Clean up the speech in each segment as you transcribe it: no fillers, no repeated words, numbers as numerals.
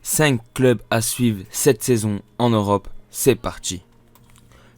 5 clubs à suivre cette saison en Europe, c'est parti.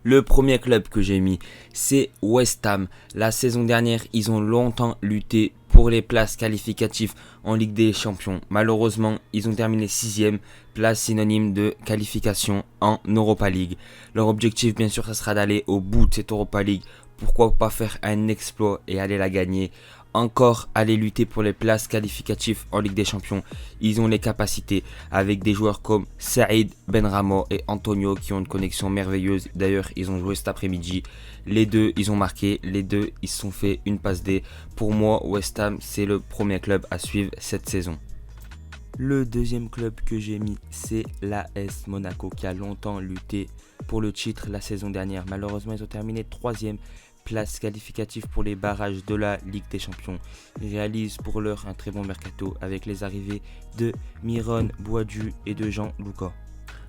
Le premier club que j'ai mis, c'est West Ham. La saison dernière, ils ont longtemps lutté pour les places qualificatives en Ligue des Champions. Malheureusement, ils ont terminé 6e, place synonyme de qualification en Europa League. Leur objectif, bien sûr, ça sera d'aller au bout de cette Europa League. Pourquoi pas faire un exploit et aller la gagner? Encore aller lutter pour les places qualificatives en Ligue des Champions. Ils ont les capacités avec des joueurs comme Saïd Benrahma et Antonio qui ont une connexion merveilleuse. D'ailleurs, ils ont joué cet après-midi. Les deux, ils ont marqué. Les deux, ils se sont fait une passe D. Pour moi, West Ham, c'est le premier club à suivre cette saison. Le deuxième club que j'ai mis, c'est l'AS Monaco qui a longtemps lutté pour le titre la saison dernière. Malheureusement, ils ont terminé 3e. Place qualificative pour les barrages de la Ligue des Champions. Ils réalisent pour l'heure un très bon mercato avec les arrivées de Myron Boadu et de Jean Lucas.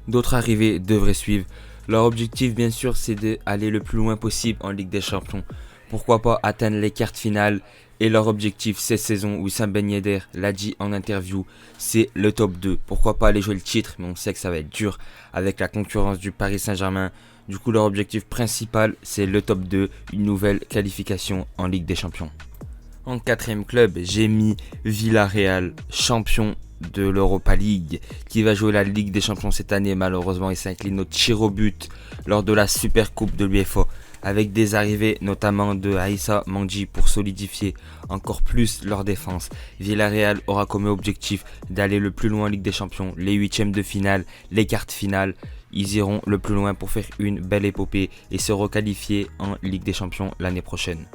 D'autres arrivées devraient suivre. Leur objectif, bien sûr, c'est d'aller le plus loin possible en Ligue des Champions. Pourquoi pas atteindre les quarts finales. Et leur objectif cette saison, Wissam Ben Yedder l'a dit en interview, c'est le top 2. Pourquoi pas aller jouer le titre, mais on sait que ça va être dur avec la concurrence du Paris Saint-Germain. Du coup, leur objectif principal, c'est le top 2, une nouvelle qualification en Ligue des Champions. En quatrième club, j'ai mis Villarreal, champion de l'Europa League, qui va jouer la Ligue des Champions cette année. Malheureusement, il s'incline au tir au but lors de la Super Coupe de l'UEFA, avec des arrivées notamment de Aïssa Mandji pour solidifier encore plus leur défense. Villarreal aura comme objectif d'aller le plus loin en Ligue des Champions, les huitièmes de finale, les quarts finales. Ils iront le plus loin pour faire une belle épopée et se requalifier en Ligue des Champions l'année prochaine.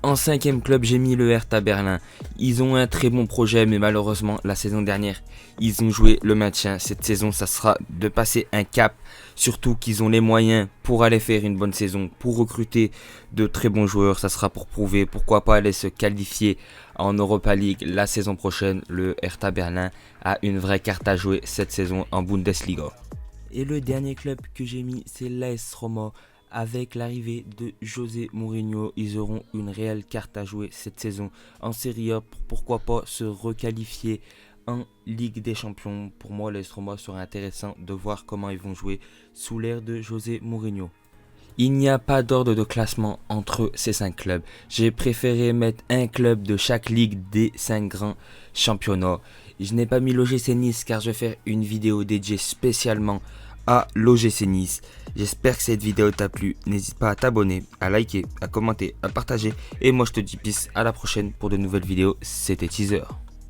En cinquième club, j'ai mis le Hertha Berlin. Ils ont un très bon projet, mais malheureusement, la saison dernière, ils ont joué le maintien. Cette saison, ça sera de passer un cap. Surtout qu'ils ont les moyens pour aller faire une bonne saison, pour recruter de très bons joueurs. Ça sera pour prouver, pourquoi pas aller se qualifier en Europa League la saison prochaine. Le Hertha Berlin a une vraie carte à jouer cette saison en Bundesliga. Et le dernier club que j'ai mis, c'est l'AS Roma. Avec l'arrivée de José Mourinho, ils auront une réelle carte à jouer cette saison en Serie A. Pourquoi pas se requalifier en Ligue des Champions. Pour moi, l'AS Roma sera intéressant de voir comment ils vont jouer sous l'ère de José Mourinho. Il n'y a pas d'ordre de classement entre ces 5 clubs. J'ai préféré mettre un club de chaque ligue des 5 grands championnats. Je n'ai pas mis l'OGC Nice car je vais faire une vidéo dédiée spécialement à l'OGC Nice. J'espère que cette vidéo t'a plu. N'hésite pas à t'abonner, à liker, à commenter, à partager. Et moi je te dis peace, à la prochaine pour de nouvelles vidéos. C'était Teaser.